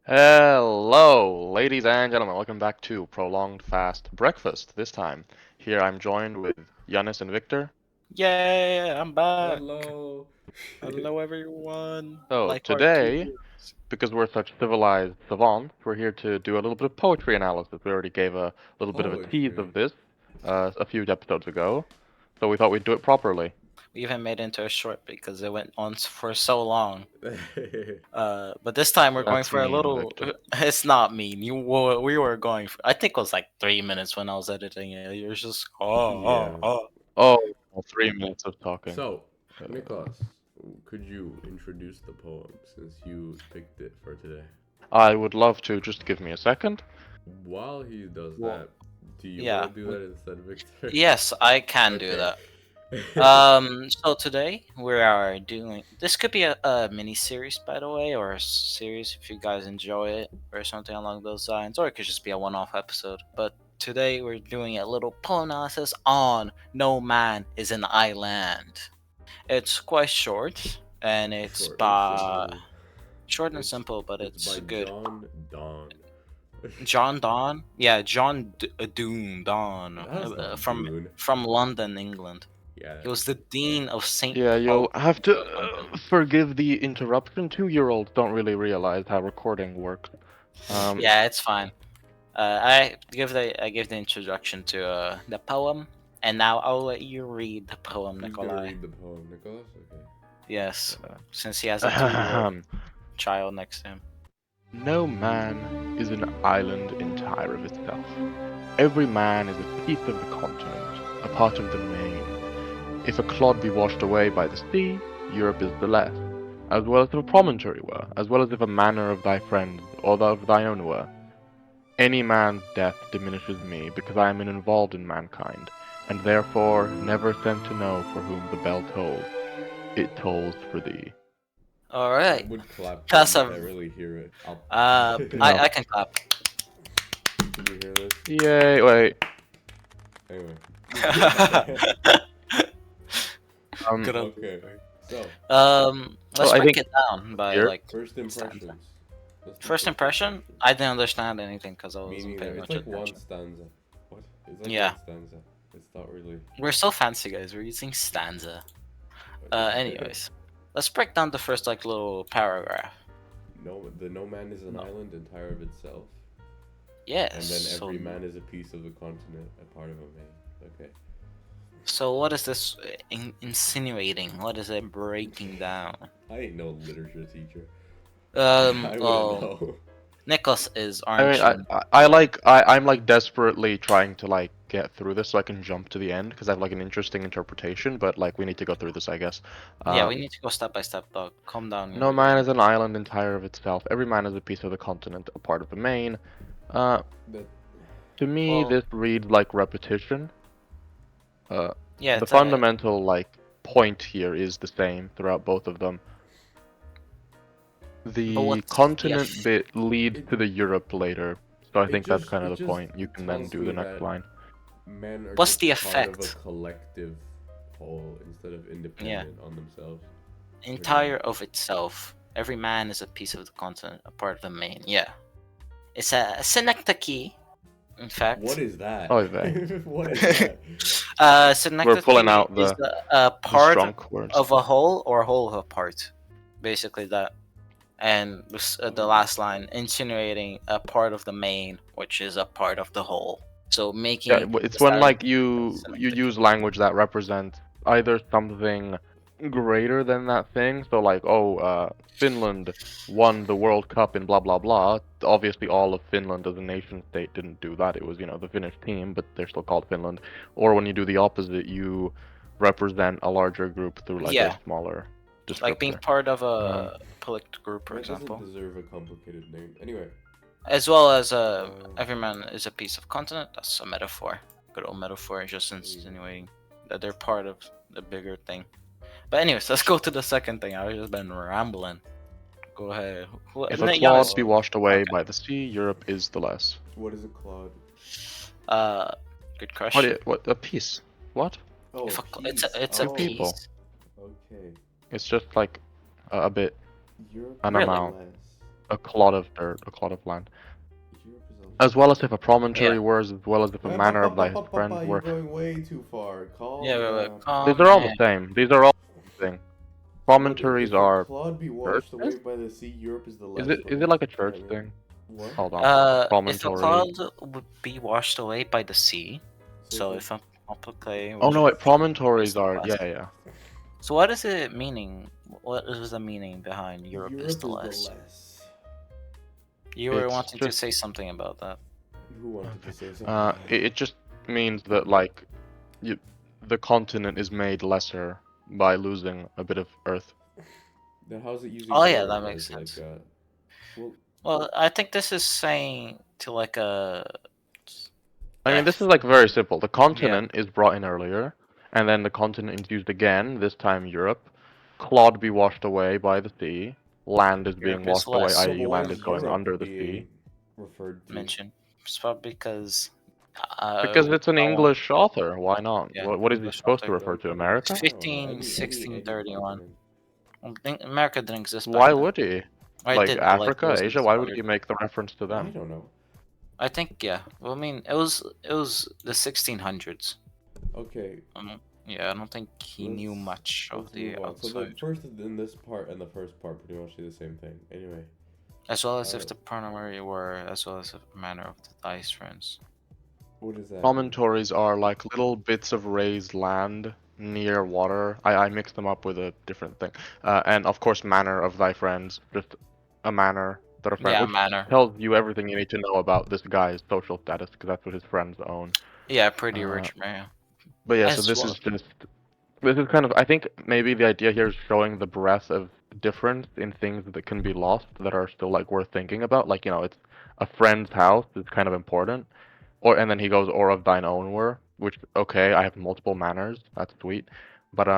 Hello, ladies and gentlemen. Welcome back to Prolonged Fast Breakfast. This time, here I'm joined with Giannis and Victor. Yay, I'm back. Hello. Hello, everyone. So Like part two. today, because we're such civilized savants, we're here to do a little bit of poetry analysis. We already gave a little bit of a tease of Poetry. this a few episodes ago, so we thought we'd do it properly. We even made it into a short because it went on for so long. But this time we're going That's for a mean, little. Victor. It's not mean. We were going. For, I think it was like 3 minutes when I was editing it. You're just Yeah. Oh, 3 minutes of talking. So, Uh, Nicholas, could you introduce the poem since you picked it for today? I would love to. Just give me a second. While he does well, that, do you yeah. want to do that instead, Victor? Yes, I can do Okay. that. So today we are doing. This could be a mini series, by the way, or a series if you guys enjoy it, or something along those lines, or it could just be a one-off episode. But today we're doing a little poem analysis on "No Man Is an Island." It's quite short, and it's Short and by simple. short and It's simple, but it's it's by good. John Donne. John Donne, yeah, Doon Donne, That's not from Dune. London, England. Yeah. He was the dean of St. Yeah, you'll Paul's have to London. forgive the interruption. 2-year-olds don't really realize how recording works. Yeah, it's fine. I give the introduction to the poem, and now I'll let you read the poem, He's gonna Nikolai. read the poem, Nicholas. Okay. Yes, uh, since he has a 2-year-old child next to him. No man is an island entire of itself. Every man is a piece of the continent, a part of the main. If a clod be washed away by the sea, Europe is the less, as well as if a promontory were, as well as if a manor of thy friends, or of thine own were. Any man's death diminishes me, because I am involved in mankind, and therefore never sent to know for whom the bell tolls. It tolls for thee. All I right, would clap, but that's you a. can't really hear it. I'll... No. I can clap. Can you hear this? Yay, wait. Anyway. Good. Okay. So, Well, Let's I break think it down by here. like first stanza. impressions. Let's do First impression, impressions. I didn't understand anything because I Me wasn't neither. paying It's much like one attention. stanza. What? It's like Yeah, one stanza. It's not really. we're so fancy, guys. We're using stanza. Okay. Anyways, let's break down the first like little paragraph. No man is an No. island entire of itself, Yes. and then So, every man is a piece of the continent, a part of a man. Okay. so what is this insinuating? What is it breaking down? I ain't no literature teacher. I wouldn't Well, know. Nicholas is, I aren't mean, you? I'm like desperately trying to like get through this so I can jump to the end because I have like an interesting interpretation, but like we need to go through this, I guess. Yeah, Uh, we need to go step by step, dog. Calm down. no man is an island entire of itself. Every man is a piece of the continent, a part of the main. Uh, But to me, Well, this reads like repetition. Uh, yeah, the it's a. fundamental like point here is the same throughout both of them. But The what's the continent bit leads it to the Europe later, so I it think that's just kind of it the just point. You can then tells do me the next that line. men are what's just the part of a effect? collective whole instead of Yeah, independent on themselves. Pretty entire much. of itself. Every man is a piece of the continent, a part of the main. Yeah, it's a synecdoche. In What fact, is that? Oh, they. What is that? We're pulling synecdoche out is a the part strong words. of a whole or whole of a part, basically that. And the last line, insinuating a part of the main, which is a part of the whole. So Yeah, making it's this when out like you synecdoche. use language that represents either something greater than that thing. So like, oh, Finland won the World Cup in blah blah blah. Obviously, all of Finland as a nation state didn't do that. It was, the Finnish team, but they're still called Finland. Or when you do the opposite, you represent a larger group through like a Yeah, smaller like being descriptor. part of Um, a political group, for That doesn't example, deserve a complicated name. Anyway, as well as uh, every man is a piece of continent. That's a metaphor, good old metaphor, just there you go. insinuating that they're part of the bigger thing. But anyways, let's go to the second thing. I've just been rambling. Go ahead. if a Giannis. clod be washed away Okay. by the sea, Europe is the less. What is a clod? Uh, good What? question. What? A piece? What? Oh, If a a, piece. it's a Two Oh, people. piece. okay. It's just like a bit, Europe an is the Really? amount. less. a clod of dirt, a clod of land. Europe is a As well as if a promontory Yeah. were, as well as if a manor of thy friends You're were. going way too far. Yeah, Calm wait, down. These calm are all the down. same. These are all the same thing. Promontories If a are clod be washed away churches? by the sea, Europe is the Is last it one. is it like a You know church what I mean? thing? What? Hold on. If a Promontory. cloud would be washed away by the sea, so if a okay, Oh no, wait, is promontories the are last. yeah. So what is it meaning? What is the meaning behind Europe is Europe the is the less? less. You were It's wanting to just say something about that. Who wanted to okay. say something? It just means that like you, the continent is made lesser by losing a bit of Earth. Then how's it using Oh yeah, more that makes as like sense. well Well, I think this is saying to like a I mean, this depth. is like very simple. The Yeah. continent is brought in earlier, and then the continent is used again, this time Europe. Clod be washed away by the sea. Land is being Europe is washed away, less. so i.e., but why land is is going Europe under the sea. being referred to? Mentioned. It's probably because Because it's an I want English author. Why not? yeah What is he English supposed to author. refer to? It's America? I don't know. 15, Any 1631. continent. I think America didn't exist back Why then. would he? Or it Like did, but like it Africa, was Asia? Why would he make the reference to I them? don't know. I think yeah. Well, I mean, it was the 1600s. Okay, Yeah, I don't think he knew much of let's the move on. So the outside, first in this part and the first part pretty much say the same thing. Anyway, as well as if uh, the primary were, as well as the manner of the dice friends. what does that mean? Promontories are like little bits of raised land near water. I mixed them up with a different thing. And of course, manor of thy friends, just a manor that a friend, Yeah, which manner. tells you everything you need to know about this guy's social status, because that's what his friends own. Yeah, pretty Uh, rich man. but yeah, so As well. this is kind of, I think maybe the idea here is showing the breadth of difference in things that can be lost that are still like worth thinking about. Like, it's a friend's house is kind of important. And then he goes, or of thine own were, which okay, I have multiple manners, that's sweet. But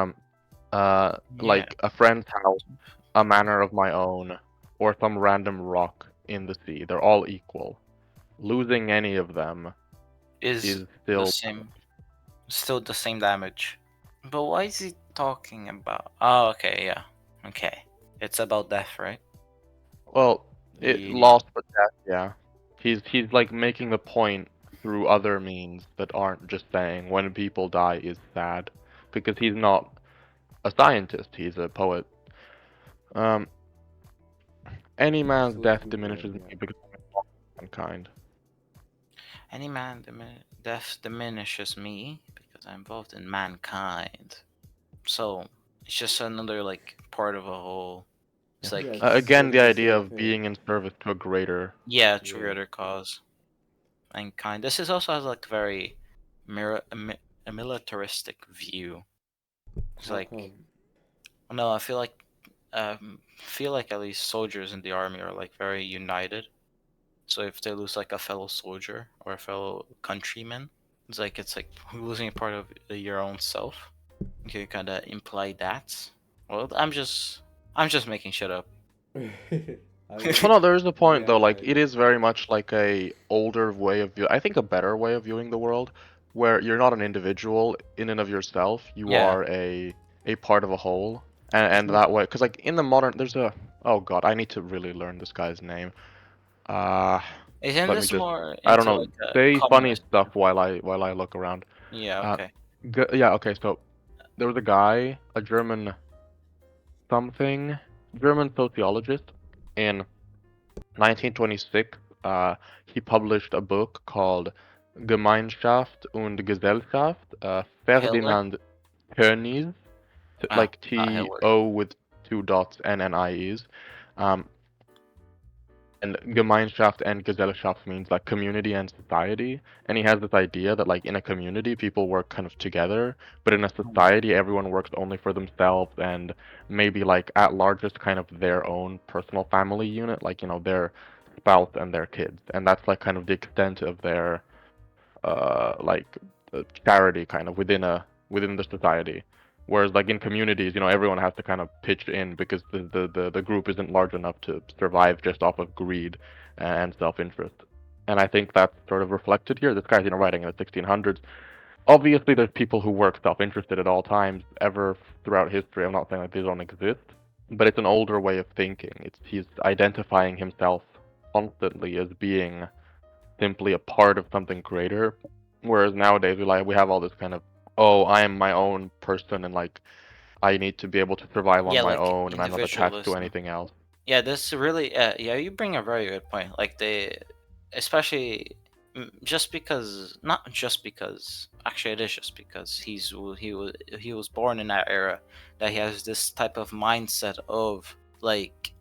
Yeah. like a friend's house, a manor of my own, or some random rock in the sea, they're all equal. Losing any of them Is is the still same, still the same damage. But why is he talking about? Oh, okay, yeah, okay. It's about death, right? well, it Yeah. lost but death, yeah. He's like making the point through other means that aren't just saying when people die is sad, because he's not a scientist, he's a poet. Um, Any man's So let's death move on. diminishes me Yeah. because I'm mankind. Any man death diminishes me because I'm involved in mankind. So it's just another like part of a whole. It's Yeah, like it's Again, sort the of the idea same of thing. being in service to a greater. yeah, Yeah. greater cause. Mankind. This is also has like very a militaristic view. It's How like come? no, I feel like at least soldiers in the army are like very united. So if they lose like a fellow soldier or a fellow countryman, it's like losing a part of your own self. You can kind of imply that. Well, I'm just making shit up. I Well, mean, no, there is a point though. yeah, Like it is very much like a older way of view. I think a better way of viewing the world, where you're not an individual in and of yourself. You Yeah. are a part of a whole, and that way, because like in the modern, there's a oh god, I need to really learn this guy's name. Uh, Isn't Let me this just more I don't into know. like a Say funny communist? stuff while I look around. Yeah. Uh, Okay. yeah. Okay. So there was a guy, a German something, German sociologist in 1926. He published a book called Gemeinschaft und Gesellschaft. Hitler. Ferdinand Tönnies, Ah, like not Hitler. TO with two dots NNIEs. Um, and Gemeinschaft and Gesellschaft means like community and society. And he has this idea that like in a community people work kind of together, but in a society everyone works only for themselves and maybe like at largest kind of their own personal family unit, like their spouse and their kids. And that's like kind of the extent of their like charity kind of within the society. Whereas like in communities, everyone has to kind of pitch in because the group isn't large enough to survive just off of greed and self-interest. And I think that's sort of reflected here. This guy's writing in the 1600s. Obviously, there's people who work self-interested at all times ever throughout history. I'm not saying that these don't exist, but it's an older way of thinking. He's identifying himself constantly as being simply a part of something greater, whereas nowadays we have all this kind of, oh, I am my own person, and like I need to be able to survive on Yeah, my like own, and I'm not attached to individualism. anything else. Yeah, this really, yeah, you bring a very good point. Like especially just because, not just because, actually, it is just because he was born in that era, that he has this type of mindset of like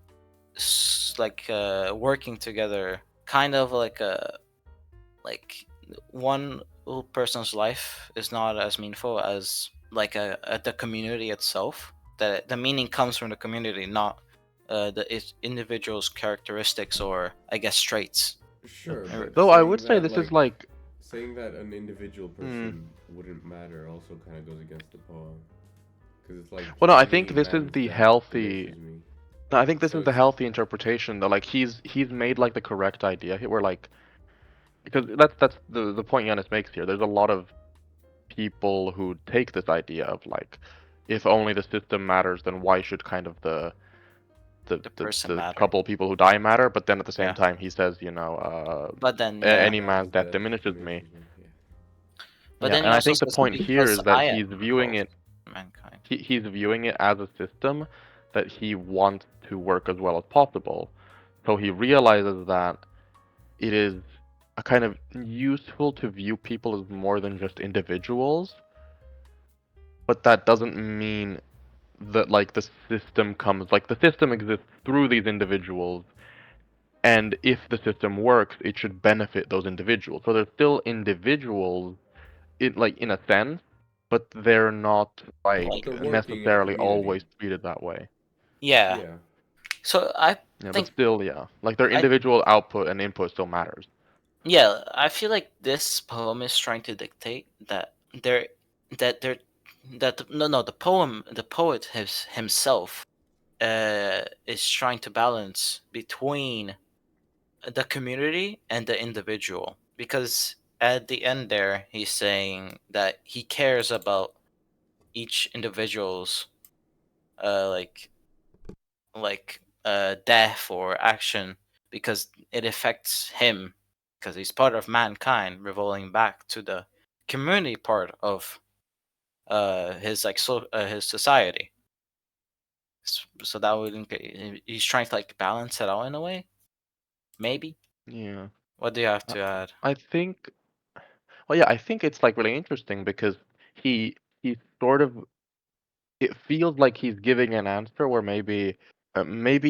working together, kind of like like one person's life is not as meaningful as like the community itself. The meaning comes from the community, not individual's characteristics or I guess traits. Sure, Er, but Though I would say this is like, saying that an individual hmm, person wouldn't matter also kind of goes against the poem, because it's like well, no, I only think a this is man's the death healthy. finishes me. No, I think this So is the it's healthy interpretation though. Like he's made like the correct idea here, where like, because that's the point Giannis makes here. There's a lot of people who take this idea of like, if only the system matters, then why should kind of the the the, person the matter. couple people who die matter? But then at the same Yeah, time, he says, but then yeah, any man's death diminishes me. diminishes me. Yeah. but Yeah, then and he I also think the says point here because is that I am he's viewing both it mankind. he's viewing it as a system that he wants to work as well as possible. So he realizes that it is a kind of useful to view people as more than just individuals, but that doesn't mean that like the system exists through these individuals, and if the system works, it should benefit those individuals. So they're still individuals in a sense, but they're not like But they're working in a necessarily community. always treated that way. Yeah, Yeah. so I Yeah, but think still, yeah, like their I individual output and input still matters. yeah, I feel like this poem is trying to dictate that there that there that no, the poet himself is trying to balance between the community and the individual, because at the end there he's saying that he cares about each individual's uh like death or action, because it affects him, because he's part of mankind revolving back to the community part of his society. So that would he's trying to like balance it out in a way, maybe. Yeah, What do you have I, to add? I think. Well, yeah, I think it's like really interesting because he sort of it feels like he's giving an answer where maybe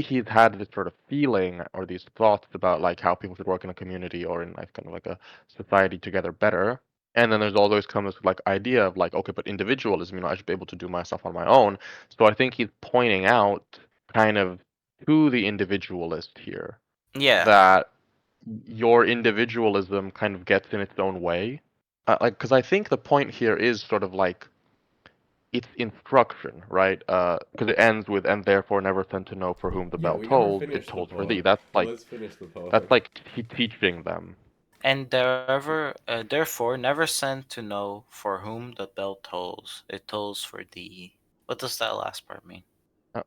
he's had this sort of feeling or these thoughts about like how people should work in a community or in like kind of like a society together better. And then there's always come this like idea of like, okay, but individualism, I should be able to do my stuff on my own. So I think he's pointing out kind of to the individualist here Yeah, that your individualism kind of gets in its own way. Like, because I think the point here is sort of like it's instruction, right? Because it ends with "and therefore never sent to know for whom the Yeah, bell we never tolls, it finished the tolls for thee." poem. That's like Let's finish the that's poem. like teaching them. and therefore never send to know for whom the bell tolls. It tolls for thee. What does that last part mean? Uh,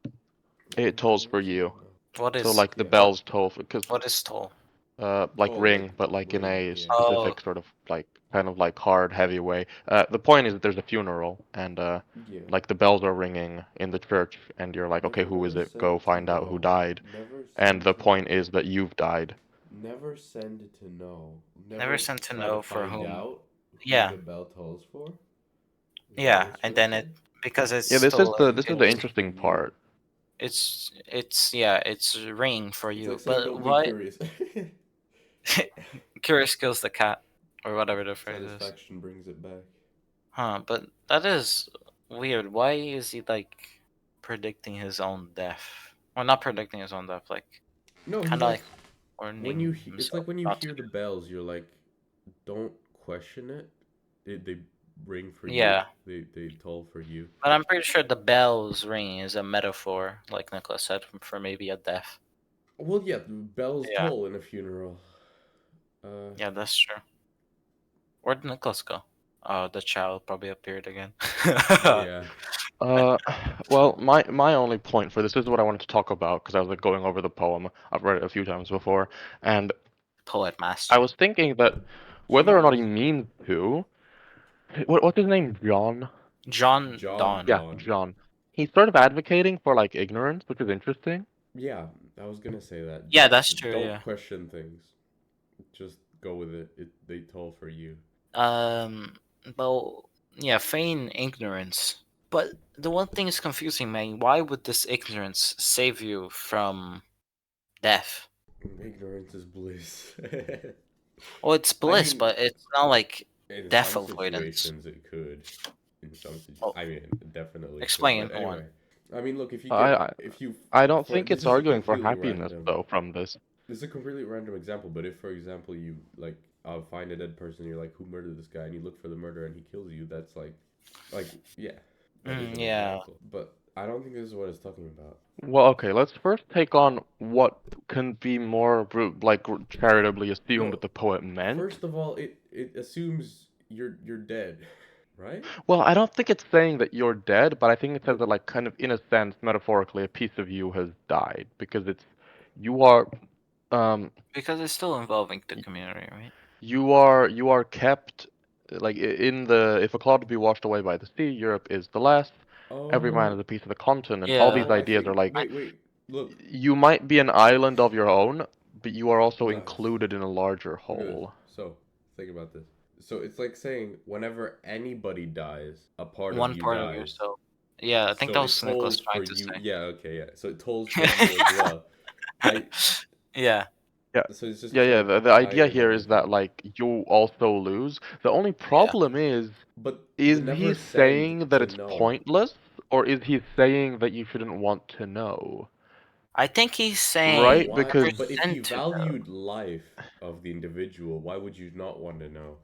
it tolls for you. What So is like the Yeah. what? bells toll because What is toll? like Oh, like ring, but like in ring. a Yeah. Oh, specific sort of like kind of like hard, heavy way. The point is that there's a funeral and Yeah. like the bells are ringing in the church, and you're like, okay, who is Never it? Go send to find out who know. died. Never And send the to point know. is that you've died. Never send to know. never Never sent to try to know for find whom. out who Yeah, the bell tolls for. Is that what yeah, it's and trying to then say? because it's Yeah, this is stolen, the It this is the tolls for interesting you. part. it's yeah, it's ringing for It's like you. saying But don't be why? curious. Curious kills the cat, or whatever the phrase is. Satisfaction brings it back. Huh? But that is weird. Why is he like predicting his own death? Well, not predicting his own death, like No, kind he's of like like when warning it's himself like when you not to hear the bells, you're like, don't question it. They ring for do. you. Yeah, They toll for you. but I'm pretty sure the bells ringing is a metaphor, like Nicholas said, for maybe a death. Well, yeah, the bells Yeah, toll in a funeral. Uh, yeah, that's true. Where'd Nicholas go? Oh, the child probably appeared again. yeah. Uh, well, my only point for this is what I wanted to talk about because I was like going over the poem. I've read it a few times before, and Poet I master. was thinking that whether or not he Jeez. means to, what's his name, John? John John Donne. Yeah, Donne. John. He's sort of advocating for like ignorance, which is interesting. Yeah, I was gonna say that. Yeah, Just that's true. don't Yeah. question things. Just go with it. They toll for you. Um. Well, yeah, feign ignorance. But the one thing is confusing, man. Why would this ignorance save you from death? Ignorance is bliss. Well, it's I bliss, mean, but it's not like in death some avoidance. situations it could. In some Well, I mean, it definitely could. explain But one. anyway, I mean, look, if you I get I, if you I don't for think it's this is a arguing for completely happiness random. though from this. This is a completely random example, but if, for example, you like find a dead person, you're like, who murdered this guy, and you look for the murderer, and he kills you, that's like, yeah, that is an Yeah. example. But I don't think this is what it's talking about. Well, okay, let's first take on what can be more charitably assumed No, that the poet meant. first of all, it assumes you're dead, right? Well, I don't think it's saying that you're dead, but I think it says But that, like, kind of in a sense, metaphorically, a piece of you has died because you are, um, Because it's still involving the community, right? you are kept, like, in the if a cloud be washed away by the sea, Europe is the less. Every man oh is a piece of the continent. All Yeah. these no, I ideas think are like wait, look, you might be an island of your own, but you are also Nice. included in a larger Good. whole. So, think about this. So, it's like saying whenever anybody dies, a part of One you part of dies. yourself. Yeah, I think So, that it was Nicholas tolls trying for to you. say. Yeah, okay, yeah. So, it tolls for you as well. I Yeah. Yeah, So, it's just yeah, yeah. trying to The tie idea in here is that everything. like you also lose. The only Yeah. problem But is they never he said saying that to it's know. pointless, or is he saying that you shouldn't want to know? I think he's Right? saying Why? never Because But if send you to know. valued life of the individual, why would you not want to know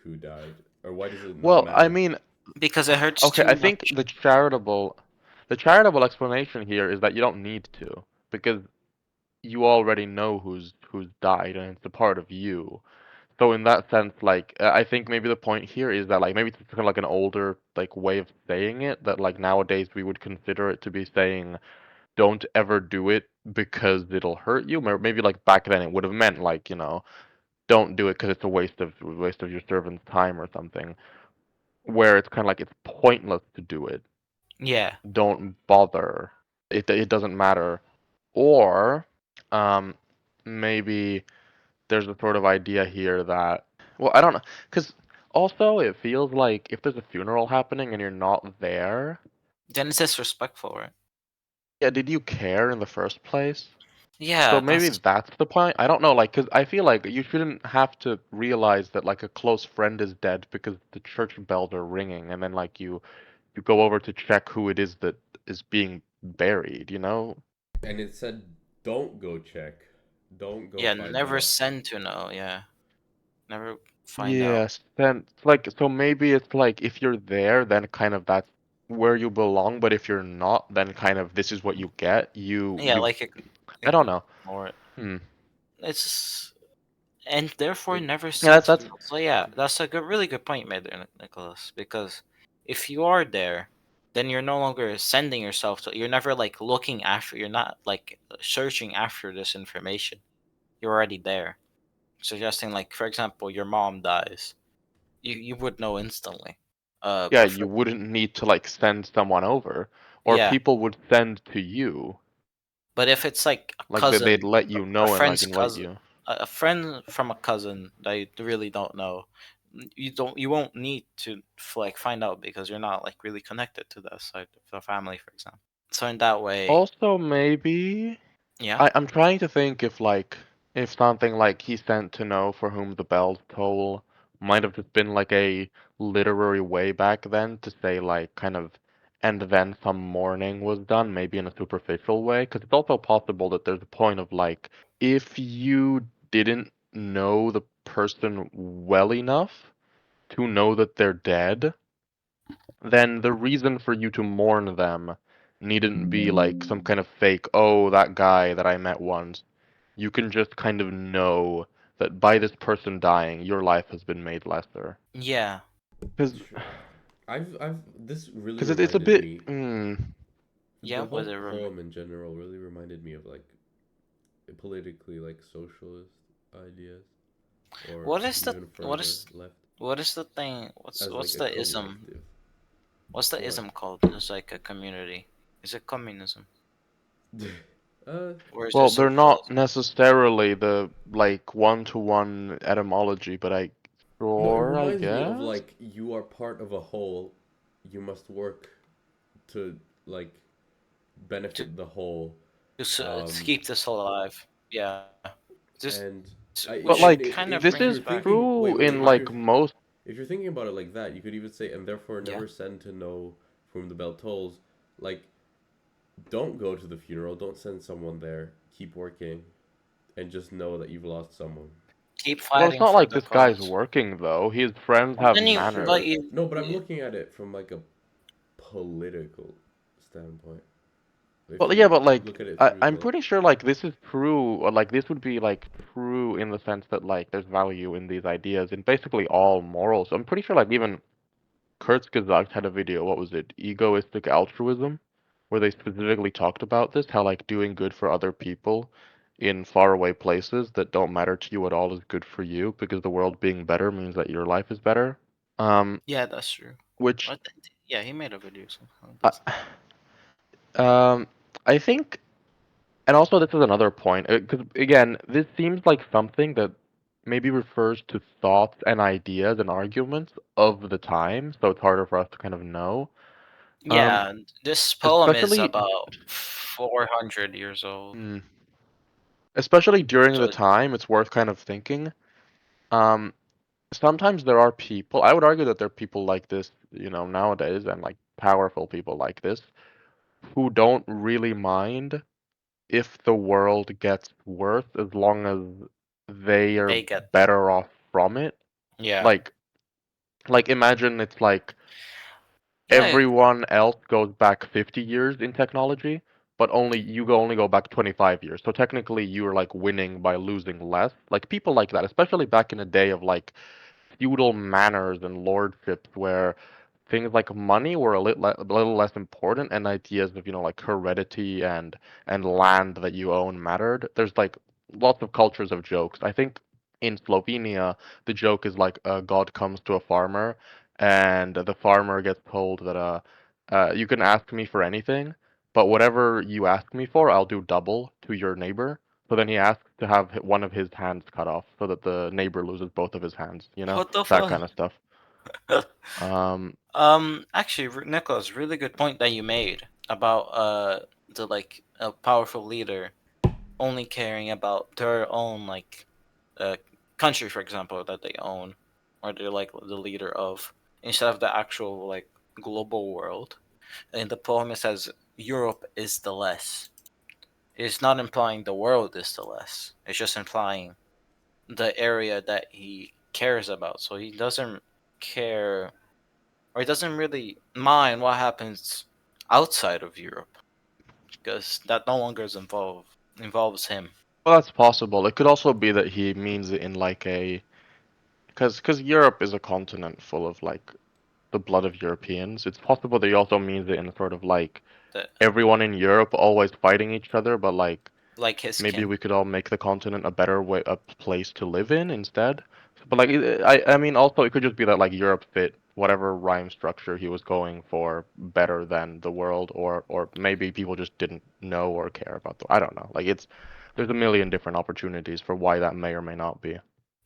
who died? Or why does it not well, I matter? mean, Because it hurts okay, too I think much. the charitable explanation here is that you don't need to because you already know who's died and it's a part of you. So in that sense, like I think maybe the point here is that like maybe it's kind of like an older like way of saying it that like nowadays we would consider it to be saying don't ever do it because it'll hurt you. Maybe like back then it would have meant like don't do it because it's a waste of your servant's time or something. Where it's kind of like it's pointless to do it. Yeah. Don't bother. It doesn't matter. Or um maybe there's a sort of idea here that, well, I don't know, because also it feels like if there's a funeral happening and you're not there, Then it's disrespectful, right? yeah, did you care in the first place? Yeah, So maybe that's the point. I don't know, like, because I feel like you shouldn't have to realize that like a close friend is dead because the church bells are ringing, and then like you go over to check who it is that is being buried, you know? And it said, don't go check. Don't go yeah, find never out. send to know. Yeah. Never find out. Yes, then like so maybe it's like if you're there, then kind of that's where you belong, but if you're not, then kind of this is what you get. You Yeah, you like I don't know. ignore it. Hmm. It's and therefore It, never Yeah, send to that's know. So yeah, that's a good, really good point you made there, Nicholas. Because if you are there, then you're no longer sending yourself to. You're never like looking after. You're not like searching after this information. You're already there. Suggesting like, for example, your mom dies, you would know instantly. yeah, But for you wouldn't need to like send someone over, or yeah, people would send to you, but if it's like a like that they'd cousin, let you a know and like friend's invite cousin, you. a friend from a cousin that you really don't know, you won't need to like find out because you're not like really connected to that side of the family, for example. So in that way, Also, maybe yeah, I'm trying to think if something like he sent to know for whom the bells toll might have just been like a literary way back then to say like kind of and then some mourning was done, maybe in a superficial way, because it's also possible that there's a point of like if you didn't know the person well enough to know that they're dead, then the reason for you to mourn them needn't be like some kind of fake, oh, that guy that I met once. You can just kind of know that by this person dying, your life has been made lesser. yeah, Because, sure. I've this really because it's a reminded bit. me. Yeah, The was whole it poem in general really reminded me of like politically like socialist ideas, or what is the even what further is left what is the thing? as What's like a the ism? collective. What's the What? ism called? It's like a community. Is it communism uh, or is it Well, they're not socialism? necessarily the like one-to-one etymology, but no, it I reminds me of guess. like you are part of a whole. You must work to like To benefit the whole. to Um, keep this whole alive. Yeah, just and But which and like kind of if this brings you're is back. thinking, true wait, in like most. if you're thinking about it like that, you could even say, and therefore Yeah, never send to know whom the bell tolls. Like, don't go to the funeral. Don't send someone there. Keep working, and just know that you've lost someone. keep Well, it's fighting not for like the this guy's cause. working though. His friends have Then you, but manners. you, No, but I'm looking at it from like a political standpoint. If Well, yeah, you but like look at it through I'm the pretty sure like this is true, or like this would be like true in the sense that like there's value in these ideas in basically all morals. I'm pretty sure like even Kurzgesagt had a video, what was it? Egoistic altruism, where they specifically talked about this, how like doing good for other people in faraway places that don't matter to you at all is good for you because the world being better means that your life is better. Um, yeah, that's true. which What? Yeah, he made a video something like I, this. um, I think, and also this is another point, because again, this seems like something that maybe refers to thoughts and ideas and arguments of the time, so it's harder for us to kind of know. Um, Yeah, this poem is especially about 400 years old. mm, especially during the So time, it's worth kind of thinking. Um, sometimes there are people, I would argue that there are people like this, nowadays, and like powerful people like this, who don't really mind if the world gets worse as long as they are they get, better off from it. yeah, Like, imagine it's like yeah. everyone else goes back 50 years in technology, but only go back 25 years. So technically you're like winning by losing less. Like people like that, especially back in the day of like feudal manors and lordships where things like money were a little less important and ideas of, like heredity and land that you own mattered. There's like lots of cultures of jokes. I think in Slovenia, the joke is like a god comes to a farmer and the farmer gets told that you can ask me for anything, but whatever you ask me for, I'll do double to your neighbor. So then he asks to have one of his hands cut off so that the neighbor loses both of his hands, What the that fuck? kind of stuff. Um, Actually, Nicholas, really good point that you made about the like a powerful leader only caring about their own like uh country, for example, that they own or they're like the leader of, instead of the actual like global world. In the poem, it says Europe is the less. It's not implying the world is the less. It's just implying the area that he cares about. So he doesn't care, or he doesn't really mind what happens outside of Europe because that no longer involves him. well, that's possible. It could also be that he means it in like a because Europe is a continent full of like the blood of Europeans. It's possible that he also means it in sort of like That everyone in Europe always fighting each other, but like like his maybe kin. we could all make the continent a place to live in instead. But like, I mean, also it could just be that like Europe fit whatever rhyme structure he was going for better than the world, or maybe people just didn't know or care about I don't know. Like there's a million different opportunities for why that may or may not be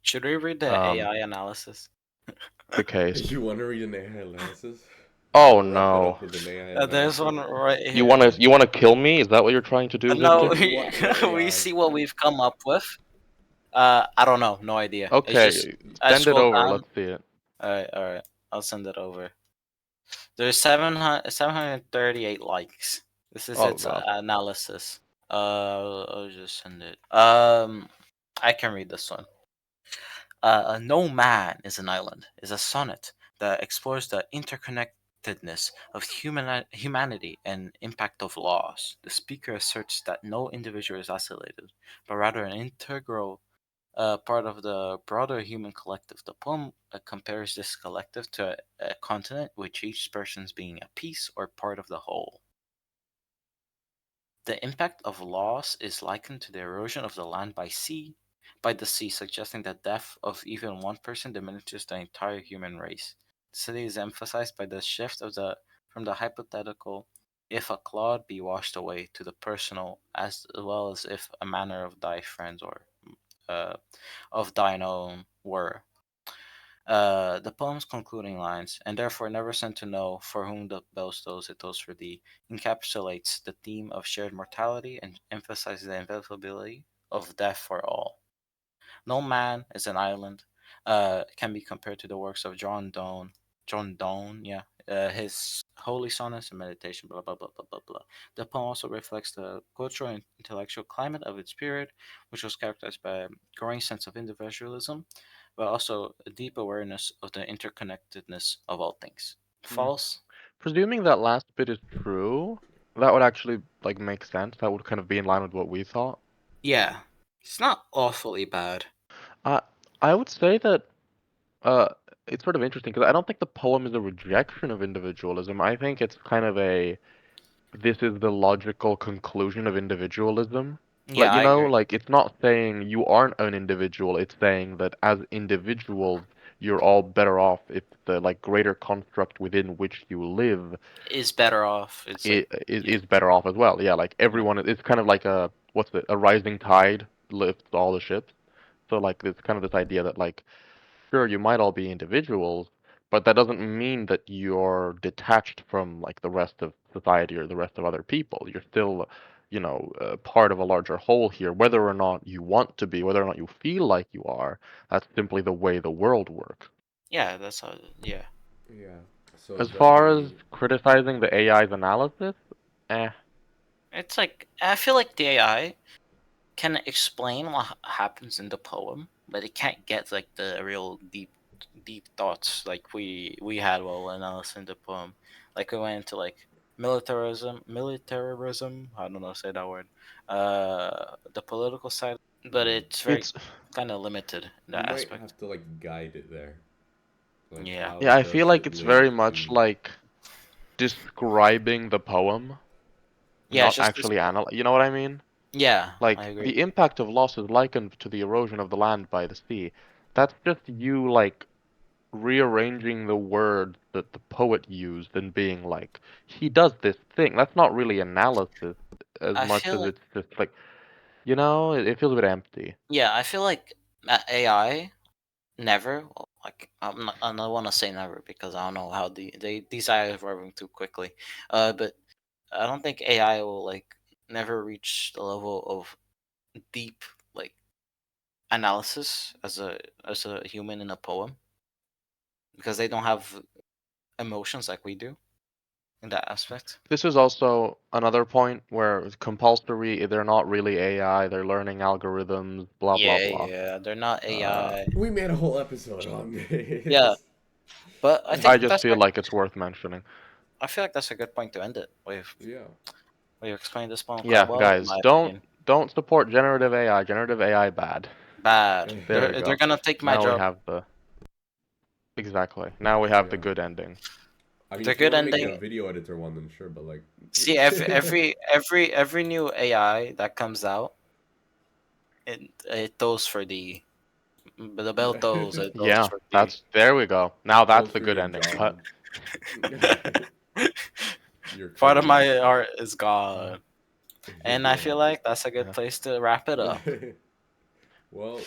Should we read the um AI analysis? the case. You want to read an AI analysis? Oh I'll wrap it no. up with an AI There's analysis. one right You here. wanna you wanna kill me? Is that what you're trying to do, No, Victor? What we AI? see what we've come up with. I don't know, no idea. It's just Okay, I send it scrolled over. down. Let's see it. All right. I'll send it over. There's 738 likes. This is Oh its God. analysis. I'll just send it. I can read this one. No Man is an Island is a sonnet that explores the interconnectedness of humanity and impact of laws. The speaker asserts that no individual is isolated, but rather an integral part of the broader human collective. The poem compares this collective to a continent, which each person's being a piece or part of the whole. The impact of loss is likened to the erosion of the land by the sea, suggesting that death of even one person diminishes the entire human race. The city is emphasized by the shift of the from the hypothetical if a cloud be washed away to the personal, as well as if a manner of thy friends or uh, of thine own were. The poem's concluding lines, and therefore never sent to know for whom the bell tolls, it tolls for thee, encapsulates the theme of shared mortality and emphasizes the inevitability of death for all. No man is an island. Can be compared to the works of John Donne. John Donne, yeah. His holy sonnets and meditation, blah blah blah blah blah blah. The poem also reflects the cultural and intellectual climate of its period, which was characterized by a growing sense of individualism, but also a deep awareness of the interconnectedness of all things. Hmm. False? Presuming that last bit is true, that would actually like make sense. That would kind of be in line with what we thought. Yeah, it's not awfully bad. I I would say that uh it's sort of interesting because I don't think the poem is a rejection of individualism. I think it's kind of a this is the logical conclusion of individualism. Like, Yeah, I agree. like it's not saying you aren't an individual, it's saying that as individuals, you're all better off if the like greater construct within which you live Is better off. It's like, yeah, is better off as well. Yeah, like yeah, everyone, it's kind of like a what's it? A rising tide lifts all the ships. So like it's kind of this idea that like sure you might all be individuals, but that doesn't mean that you're detached from like the rest of society or the rest of other people. You're still, part of a larger whole here, whether or not you want to be, whether or not you feel like you are. That's simply the way the world works. yeah. That's how. Yeah. Yeah. So As is there far as any? criticizing the AI's analysis, eh. It's like I feel like the AI can explain what happens in the poem, but it can't get like the real deep thoughts like we had while analyzing the poem. Like we went into like militarism. I don't know, say that word. The political side, but Mm, it's very It's kind of limited in you that might aspect. have to like guide it there. Like Yeah, how yeah, I feel does like it it's link very much to? like describing the poem, yeah. It's not just this. actually you know what I mean? Yeah, I Like, agree. the impact of loss is likened to the erosion of the land by the sea. That's just you, like, rearranging the words that the poet used and being like, he does this thing. That's not really analysis as I much feel as like it's just like, it feels a bit empty. yeah, I feel like AI never. Like I don't want to say never because I don't know how these AI are evolving too quickly. But I don't think AI will like never reach the level of deep like analysis as a human in a poem because they don't have emotions like we do in that aspect. This is also another point where it's compulsory, they're not really AI, they're learning algorithms, blah, blah, Yeah, blah. yeah, they're not Uh, AI. We made a whole episode on Yeah, this. but I I think just that's feel like like it's worth mentioning. I feel like that's a good point to end it. Yeah. We've explained this poem quite Yeah, well, in guys, my don't opinion. don't support generative AI. Generative AI bad. Bad. There we They're go. gonna take my Now we job. have the exactly. Now we have the Yeah. good ending. I mean, The if you good want to make a ending. video editor one, then sure. But like, See, every new AI that comes out, it goes for the bell toes. It goes Yeah, for the. that's there we go. Now goes that's the for good your ending. Cut. job, your Part of career. my art is gone, and I feel Yeah. like that's a good place to wrap it up. Well,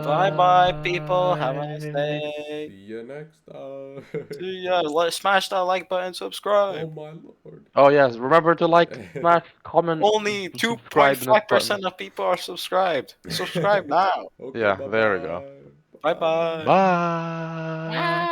Bye bye, people. Have a nice Bye. see day. you next time. See ya. Smash that like button, Oh subscribe. my lord. Oh yes, remember to like, smash, comment, Only subscribe in this button. 2.5% of people are subscribed. Subscribe now. Okay, Yeah, bye there we go. bye. Bye Bye bye. bye. Bye.